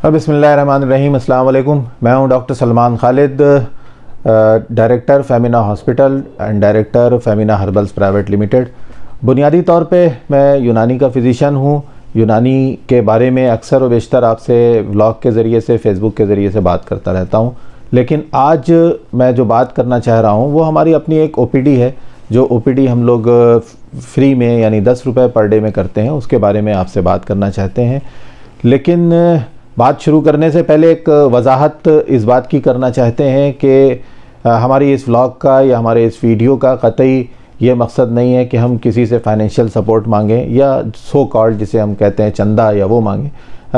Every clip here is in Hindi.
बिस्मिल्लाहिर्रहमानिर्रहीम। अस्सलाम वालेकुम। मैं हूं doctor Salman Khalid, director Femina hospital and director Femina herbals private limited. बुनियादी तौर पे मैं यूनानी का फ़िज़िशियन हूं। यूनानी के बारे में अक्सर व बेशतर आपसे व्लॉग के ज़रिए से, फ़ेसबुक के ज़रिए से बात करता रहता हूं, लेकिन आज मैं जो बात करना चाह रहा हूं वो हमारी अपनी एक ओपीडी है। जो ओपीडी हम लोग फ्री में यानी 10 रुपये पर डे में करते हैं, उसके बारे में आपसे बात करना चाहते हैं। लेकिन बात शुरू करने से पहले एक वजाहत इस बात की करना चाहते हैं कि हमारी इस व्लॉग का या हमारे इस वीडियो का कतई ये मकसद नहीं है कि हम किसी से फाइनेंशियल सपोर्ट मांगें या सो कॉल्ड जिसे हम कहते हैं चंदा या वो मांगें।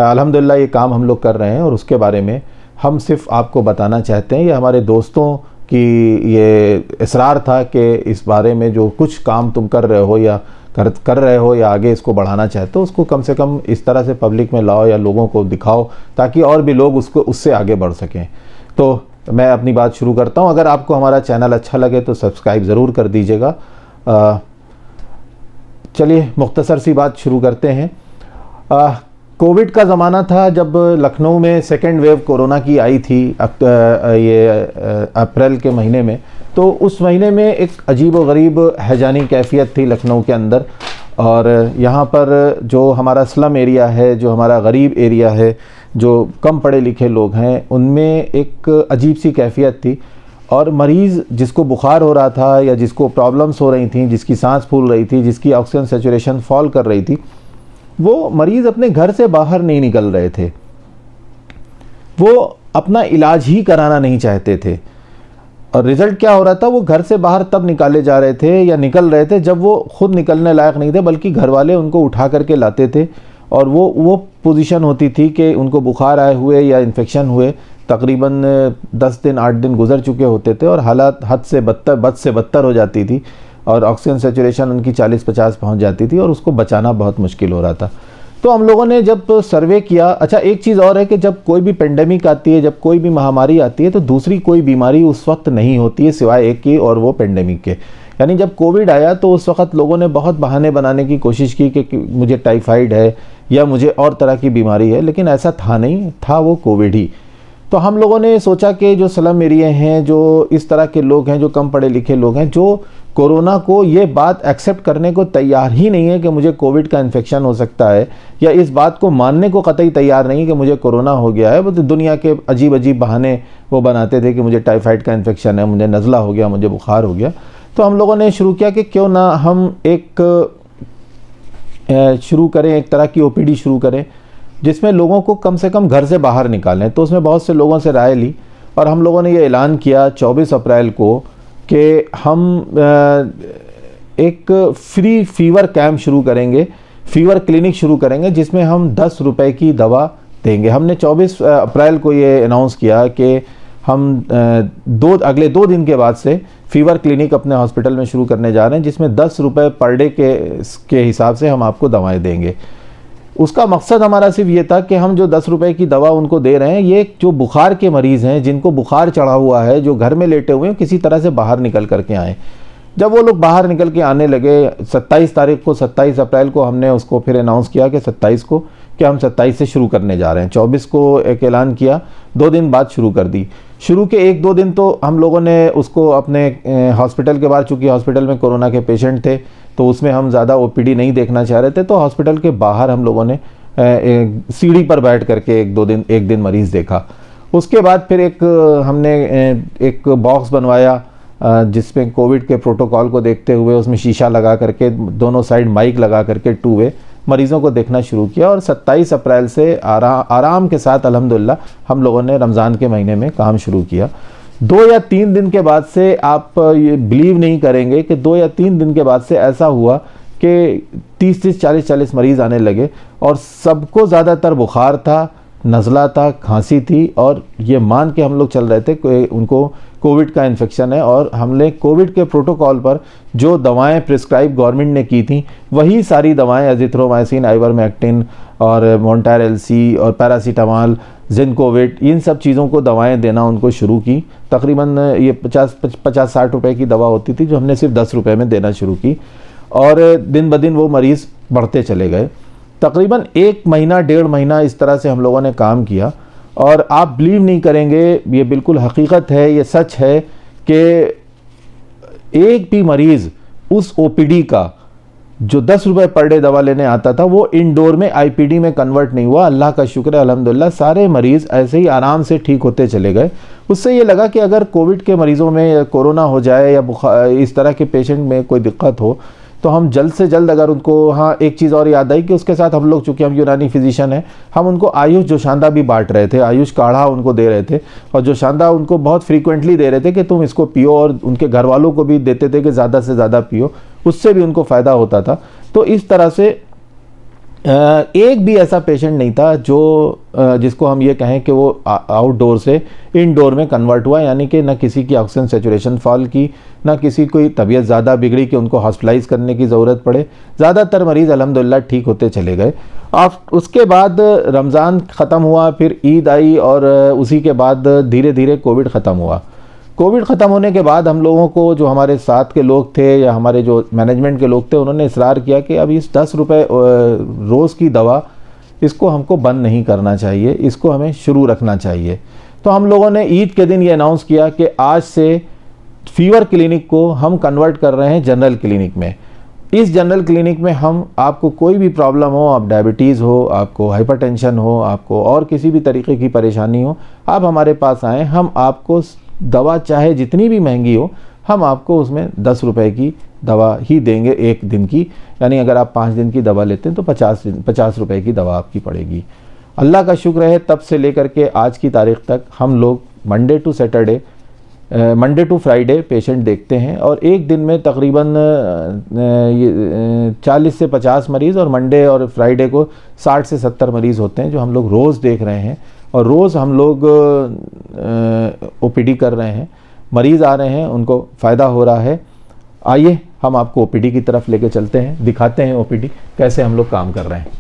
अल्हम्दुलिल्लाह ये काम हम लोग कर रहे हैं और उसके बारे में हम सिर्फ आपको बताना चाहते हैं। ये हमारे दोस्तों की ये इसरार था कि इस बारे में जो कुछ काम तुम कर रहे हो या कर रहे हो या आगे इसको बढ़ाना चाहते हो, उसको कम से कम इस तरह से पब्लिक में लाओ या लोगों को दिखाओ ताकि और भी लोग उससे आगे बढ़ सकें। तो मैं अपनी बात शुरू करता हूं। अगर आपको हमारा चैनल अच्छा लगे तो सब्सक्राइब ज़रूर कर दीजिएगा। चलिए मुख्तसर सी बात शुरू करते हैं। कोविड का ज़माना था जब लखनऊ में सेकेंड वेव कोरोना की आई थी अप्रैल के महीने में। तो उस महीने में एक अजीब व गरीब हैजानी कैफियत थी लखनऊ के अंदर, और यहाँ पर जो हमारा स्लम एरिया है, जो हमारा गरीब एरिया है, जो कम पढ़े लिखे लोग हैं, उनमें एक अजीब सी कैफियत थी। और मरीज़ जिसको बुखार हो रहा था या जिसको प्रॉब्लम्स हो रही थी, जिसकी सांस फूल रही थी, जिसकी ऑक्सीजन सैचुरेशन फॉल कर रही थी, वो मरीज़ अपने घर से बाहर नहीं निकल रहे थे। वो अपना इलाज ही कराना नहीं चाहते थे। और रिज़ल्ट क्या हो रहा था, वो घर से बाहर तब निकाले जा रहे थे या निकल रहे थे जब वो खुद निकलने लायक नहीं थे, बल्कि घर वाले उनको उठा करके लाते थे। और वो पोजीशन होती थी कि उनको बुखार आए हुए या इन्फेक्शन हुए तकरीबन 10 दिन 8 दिन गुजर चुके होते थे और हालात बद से बदतर हो जाती थी और ऑक्सीजन सैचुरेशन उनकी 40-50 पहुंच जाती थी और उसको बचाना बहुत मुश्किल हो रहा था। तो हम लोगों ने जब सर्वे किया, अच्छा एक चीज़ और है कि जब कोई भी पेंडेमिक आती है, जब कोई भी महामारी आती है, तो दूसरी कोई बीमारी उस वक्त नहीं होती है सिवाय एक की, और वो पेंडेमिक के। यानी जब कोविड आया तो उस वक्त लोगों ने बहुत बहाने बनाने की कोशिश की कि मुझे टाइफाइड है या मुझे और तरह की बीमारी है, लेकिन ऐसा था नहीं, था वो कोविड ही। तो हम लोगों ने सोचा कि जो स्लम एरिया हैं, जो इस तरह के लोग हैं, जो कम पढ़े लिखे लोग हैं, जो कोरोना को ये बात एक्सेप्ट करने को तैयार ही नहीं है कि मुझे कोविड का इन्फेक्शन हो सकता है, या इस बात को मानने को कतई तैयार नहीं है कि मुझे कोरोना हो गया है। वो तो दुनिया के अजीब अजीब बहाने वो बनाते थे कि मुझे टाइफाइड का इन्फेक्शन है, मुझे नज़ला हो गया, मुझे बुखार हो गया। तो हम लोगों ने शुरू किया कि क्यों ना हम शुरू करें, एक तरह की ओपीडी शुरू करें जिसमें लोगों को कम से कम घर से बाहर निकालें। तो उसमें बहुत से लोगों से राय ली और हम लोगों ने ये ऐलान किया 24 अप्रैल को कि हम एक फ्री फीवर कैंप शुरू करेंगे, फीवर क्लिनिक शुरू करेंगे, जिसमें हम 10 रुपए की दवा देंगे। हमने 24 अप्रैल को ये अनाउंस किया कि हम अगले 2 दिन के बाद से फीवर क्लिनिक अपने हॉस्पिटल में शुरू करने जा रहे हैं, जिसमें 10 रुपये पर डे के हिसाब से हम आपको दवाएं देंगे। उसका मकसद हमारा सिर्फ ये था कि हम जो 10 रुपए की दवा उनको दे रहे हैं, ये जो बुखार के मरीज़ हैं, जिनको बुखार चढ़ा हुआ है, जो घर में लेटे हुए हैं, किसी तरह से बाहर निकल करके आएँ। जब वो लोग बाहर निकल के आने लगे 27 अप्रैल को हमने उसको फिर अनाउंस किया कि 27 को कि हम 27 से शुरू करने जा रहे हैं। 24 को एक ऐलान किया, 2 दिन बाद शुरू कर दी। शुरू के 1-2 दिन तो हम लोगों ने उसको अपने हॉस्पिटल के बाहर, चूँकि हॉस्पिटल में कोरोना के पेशेंट थे तो उसमें हम ज़्यादा ओपीडी नहीं देखना चाह रहे थे, तो हॉस्पिटल के बाहर हम लोगों ने सीढ़ी पर बैठ करके एक दिन मरीज़ देखा। उसके बाद फिर हमने एक बॉक्स बनवाया जिसमें कोविड के प्रोटोकॉल को देखते हुए उसमें शीशा लगा करके दोनों साइड माइक लगा करके 2 वे मरीज़ों को देखना शुरू किया। और 27 अप्रैल से आराम के साथ अल्हम्दुलिल्लाह हम लोगों ने रमज़ान के महीने में काम शुरू किया। 2 या 3 दिन के बाद से आप ये बिलीव नहीं करेंगे कि 2 या 3 दिन के बाद से ऐसा हुआ कि 30-30, 40-40 मरीज़ आने लगे और सबको ज़्यादातर बुखार था, नज़ला था, खांसी थी, और ये मान के हम लोग चल रहे थे कि उनको कोविड का इन्फेक्शन है। और हमने कोविड के प्रोटोकॉल पर जो दवाएं प्रिस्क्राइब गवर्नमेंट ने की थी, वही सारी दवाएं एजिथ्रोमाइसिन, आइवरमेक्टिन और मोन्टार एलसी और पैरासीटामॉल, जिनकोविड, इन सब चीज़ों को दवाएं देना उनको शुरू की। तकरीबन ये 50-60 रुपए की दवा होती थी जो हमने सिर्फ 10 रुपए में देना शुरू की, और दिन ब दिन वो मरीज़ बढ़ते चले गए। तकरीबन 1 महीना 1.5 महीना इस तरह से हम लोगों ने काम किया। और आप बिलीव नहीं करेंगे, ये बिल्कुल हकीकत है, ये सच है कि एक भी मरीज़ उस ओपीडी का जो 10 रुपये पर डे दवा लेने आता था वो इंडोर में आईपीडी में कन्वर्ट नहीं हुआ। अल्लाह का शुक्र है, अल्हम्दुलिल्लाह सारे मरीज़ ऐसे ही आराम से ठीक होते चले गए। उससे ये लगा कि अगर कोविड के मरीज़ों में या कोरोना हो जाए या बुखार इस तरह के पेशेंट में कोई दिक्कत हो तो हम जल्द से जल्द अगर उनको, हाँ एक चीज़ और याद आई कि उसके साथ हम लोग, चूँकि हम यूनानी फिजिशियन हैं, हम उनको आयुष जोशांदा भी बांट रहे थे, आयुष काढ़ा उनको दे रहे थे। और जोशांदा उनको बहुत फ्रीक्वेंटली दे रहे थे कि तुम इसको पियो, और उनके घर वालों को भी देते थे कि ज़्यादा से ज़्यादा पियो, उससे भी उनको फ़ायदा होता था। तो इस तरह से एक भी ऐसा पेशेंट नहीं था जो जिसको हम ये कहें कि वो आउटडोर से इनडोर में कन्वर्ट हुआ, यानी कि न किसी की ऑक्सीजन सेचुरेशन फॉल की, न किसी कोई तबीयत ज़्यादा बिगड़ी कि उनको हॉस्पिटलाइज करने की ज़रूरत पड़े। ज़्यादातर मरीज़ अल्हम्दुलिल्लाह ठीक होते चले गए। और उसके बाद रमज़ान ख़त्म हुआ, फिर ईद आई, और उसी के बाद धीरे धीरे कोविड ख़त्म हुआ। कोविड ख़त्म होने के बाद हम लोगों को, जो हमारे साथ के लोग थे या हमारे जो मैनेजमेंट के लोग थे, उन्होंने इसरार किया कि अब इस 10 रुपये रोज़ की दवा, इसको हमको बंद नहीं करना चाहिए, इसको हमें शुरू रखना चाहिए। तो हम लोगों ने ईद के दिन ये अनाउंस किया कि आज से फीवर क्लिनिक को हम कन्वर्ट कर रहे हैं जनरल क्लिनिक में। इस जनरल क्लिनिक में हम, आपको कोई भी प्रॉब्लम हो, आप डायबिटीज़ हो, आपको हाइपरटेंशन हो, आपको और किसी भी तरीके की परेशानी हो, आप हमारे पास आएँ। हम आपको दवा चाहे जितनी भी महंगी हो, हम आपको उसमें 10 रुपए की दवा ही देंगे एक दिन की। यानी अगर आप 5 दिन की दवा लेते हैं तो 50 रुपए की दवा आपकी पड़ेगी। अल्लाह का शुक्र है, तब से लेकर के आज की तारीख़ तक हम लोग मंडे टू फ्राइडे पेशेंट देखते हैं, और एक दिन में तकरीबन 40 से 50 मरीज़, और मंडे और फ्राइडे को 60 से 70 मरीज़ होते हैं जो हम लोग रोज़ देख रहे हैं। और रोज़ हम लोग ओपीडी कर रहे हैं, मरीज़ आ रहे हैं, उनको फ़ायदा हो रहा है। आइए हम आपको ओपीडी की तरफ लेके चलते हैं, दिखाते हैं ओपीडी कैसे हम लोग काम कर रहे हैं।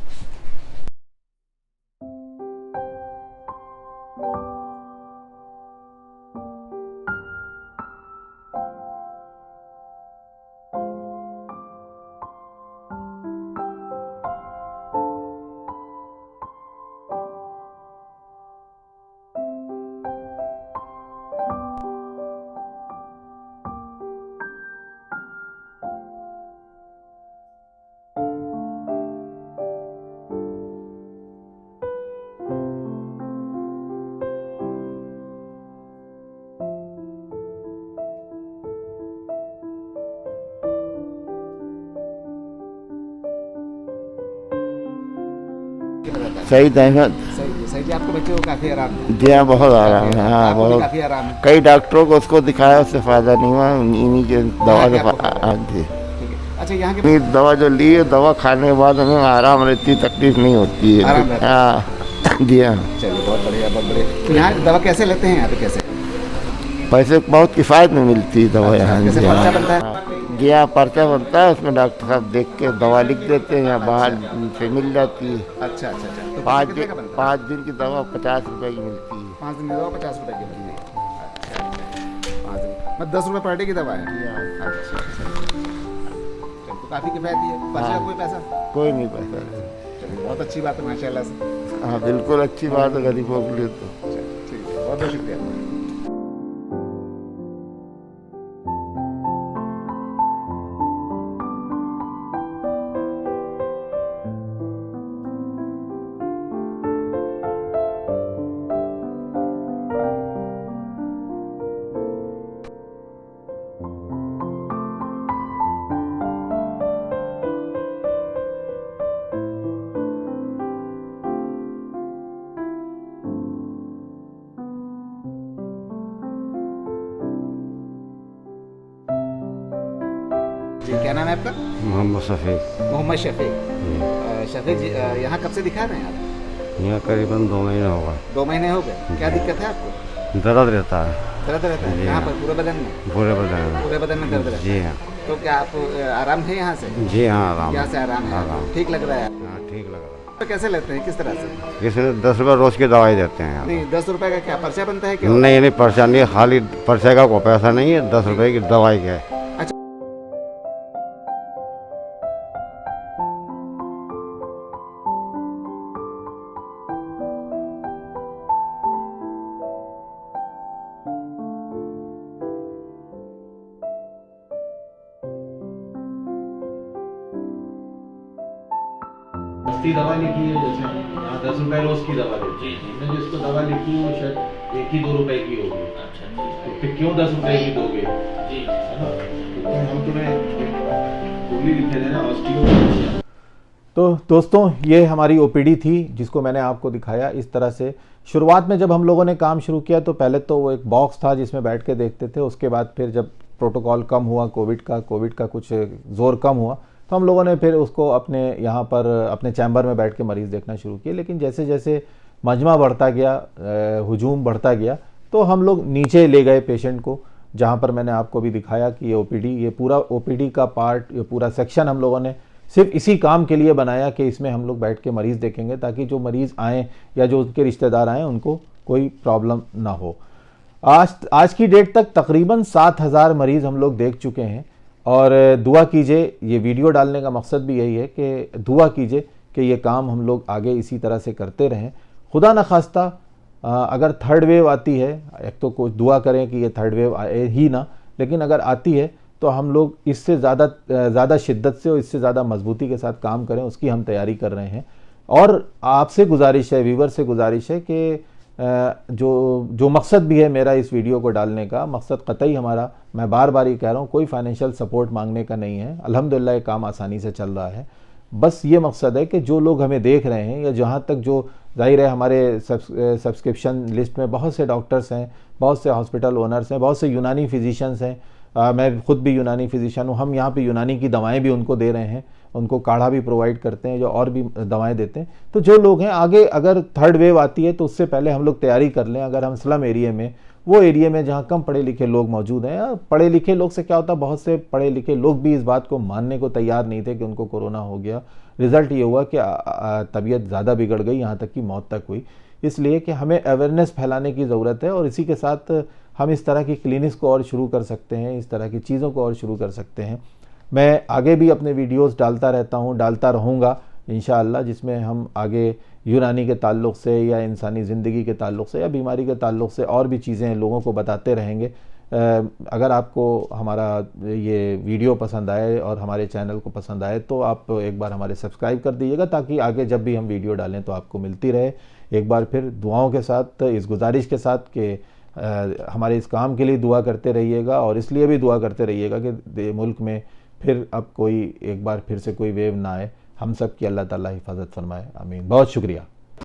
सईद अहमद। सही जी, आपको बच्चे को काफ़ी आराम है? जी हाँ, बहुत आराम है। हाँ, आपको भी बहुत। काफ़ी आराम है? कई डॉक्टरों को उसको दिखाया, उससे फ़ायदा नहीं हुआ, इन्हीं के दवा से हाँ जी। ठीक है। अच्छा, यहाँ के दवा जो ली है, दवा खाने के बाद हमें आराम रहती, तकलीफ नहीं होती है। आराम रहता है? हाँ जी हाँ। चलिए, बहुत बढ़िया, बहुत बढ़िया। तो यहाँ दवा कैसे लेते हैं? यहाँ पे कैसे पैसे बहुत किफ़ायत में मिलती है दवा यहाँ। कैसे जी पर्चा हाँ। बनता है? जी हाँ, पर्चा बनता है, उसमें डॉक्टर साहब देख के दवा लिख देते हैं, यहाँ बाहर से मिल जाती है। अच्छा अच्छा अच्छा। तो 5 कितने दिन का बनता है? 5 दिन की दवा 50 रुपए की मिलती है। 5 दिन की दवा 50 रुपए की बनती है। अच्छा, 5 दिन मतलब 10 रुपये पर डे की दवा है? जी हाँ। अच्छा अच्छा। चलो, तो काफ़ी किफ़ायती है। पर्चे का हाँ। कोई पैसा? कोई नहीं पैसा। चलिए, बहुत अच्छी बात है माशाल्लाह से। हाँ, बिल्कुल अच्छी बात है गरीबों के लिए तो। चलिए, ठीक है, बहुत बहुत शुक्रिया। जी, क्या नाम है आपका? मोहम्मद शफीक। मोहम्मद शफीक। शफीक जी, यहाँ कब से दिखा रहे हैं आप? यहाँ करीबन 2 महीने होगा। 2 महीने हो गए। क्या दिक्कत है आपको? दर्द रहता है दर्द रहता है? जी यहाँ हाँ। पर पूरे बदन में? पूरे बदन में। पूरे बदन में दर्द रहता है? जी हाँ। तो क्या आप आराम है यहाँ से? जी हाँ, आराम। यहाँ से आराम है? आराम। ठीक लग रहा है आपको? हाँ, ठीक लग रहा तो कैसे लेते हैं, किस तरह से? है। किसी 10 रुपये रोज़ की दवाई देते हैं यहाँ। नहीं, 10 रुपए का क्या पर्चा बनता है क्या? नहीं नहीं, पर्चा नहीं है, खाली पर्चे का कोई पैसा नहीं है, 10 रुपये की दवाई का है। सस्ती दवा लिखी है, जैसे यहाँ 10 रुपए रोज की दवा देते हैं, हमने जिसको दवा लिखी है वो शायद 1 ही 2 रुपए की होगी। अच्छा, तो फिर क्यों 10 रुपए की दोगे, है ना? तो हम तुम्हें गोली लिखे देना ऑस्टियो। तो दोस्तों, ये हमारी ओपीडी थी जिसको मैंने आपको दिखाया इस तरह से। शुरुआत में जब हम लोगों ने काम शुरू किया तो पहले तो वो एक बॉक्स था जिसमें बैठ के देखते थे। उसके बाद फिर जब प्रोटोकॉल कम हुआ, कोविड का कुछ ज़ोर कम हुआ, तो हम लोगों ने फिर उसको अपने यहाँ पर अपने चैम्बर में बैठ के मरीज़ देखना शुरू किए। लेकिन जैसे जैसे मजमा बढ़ता गया, हुजूम बढ़ता गया, तो हम लोग नीचे ले गए पेशेंट को, जहाँ पर मैंने आपको भी दिखाया कि ये ओपीडी, ये पूरा ओपीडी का पार्ट, ये पूरा सेक्शन हम लोगों ने सिर्फ इसी काम के लिए बनाया कि इसमें हम लोग बैठ के मरीज़ देखेंगे, ताकि जो मरीज़ आएँ या जो उनके रिश्तेदार आएँ उनको कोई प्रॉब्लम ना हो। आज की डेट तक तकरीबन 7,000 मरीज़ हम लोग देख चुके हैं। और दुआ कीजिए, ये वीडियो डालने का मकसद भी यही है कि दुआ कीजिए कि ये काम हम लोग आगे इसी तरह से करते रहें। खुदा न खास्ता अगर थर्ड वेव आती है, एक तो कुछ दुआ करें कि ये थर्ड वेव आए ही ना, लेकिन अगर आती है तो हम लोग इससे ज़्यादा शिद्दत से और इससे ज़्यादा मजबूती के साथ काम करें, उसकी हम तैयारी कर रहे हैं। और आपसे गुजारिश है, व्यूवर से गुजारिश है कि जो मकसद भी है मेरा इस वीडियो को डालने का, मकसद कतई हमारा, मैं बार बार ये कह रहा हूँ, कोई फाइनेंशियल सपोर्ट मांगने का नहीं है। अल्हम्दुलिल्लाह ये काम आसानी से चल रहा है। बस ये मकसद है कि जो लोग हमें देख रहे हैं, या जहाँ तक जो जाहिर है हमारे सब्सक्रिप्शन लिस्ट में बहुत से डॉक्टर्स हैं, बहुत से हॉस्पिटल ओनर्स हैं, बहुत से यूनानी फिजिशियंस हैं। मैं खुद भी यूनानी फिजिशियन हूँ। हम यहाँ पे यूनानी की दवाएं भी उनको दे रहे हैं, उनको काढ़ा भी प्रोवाइड करते हैं, जो और भी दवाएं देते हैं। तो जो लोग हैं आगे, अगर थर्ड वेव आती है तो उससे पहले हम लोग तैयारी कर लें। अगर हम स्लम एरिया में, वो एरिया में जहाँ कम पढ़े लिखे लोग मौजूद हैं, पढ़े लिखे लोग से क्या होता है, बहुत से पढ़े लिखे लोग भी इस बात को मानने को तैयार नहीं थे कि उनको कोरोना हो गया। रिज़ल्ट ये हुआ कि तबीयत ज़्यादा बिगड़ गई, यहाँ तक कि मौत तक हुई। इसलिए कि हमें अवेयरनेस फैलाने की ज़रूरत है, और इसी के साथ हम इस तरह की क्लिनिक्स को और शुरू कर सकते हैं, इस तरह की चीज़ों को और शुरू कर सकते हैं। मैं आगे भी अपने वीडियोस डालता रहता हूँ, डालता रहूँगा इंशाअल्लाह, जिसमें हम आगे यूनानी के ताल्लुक़ से, या इंसानी ज़िंदगी के ताल्लुक़ से, या बीमारी के ताल्लुक़ से और भी चीज़ें लोगों को बताते रहेंगे। अगर आपको हमारा ये वीडियो पसंद आए और हमारे चैनल को पसंद आए तो आप एक बार हमारे सब्सक्राइब कर दीजिएगा, ताकि आगे जब भी हम वीडियो डालें तो आपको मिलती रहे। एक बार फिर दुआओं के साथ, इस गुजारिश के साथ कि हमारे इस काम के लिए दुआ करते रहिएगा, और इसलिए भी दुआ करते रहिएगा कि मुल्क में फिर अब कोई एक बार फिर से कोई वेव ना आए। हम सब की अल्लाह ताला हिफाजत फरमाए, आमीन। बहुत शुक्रिया।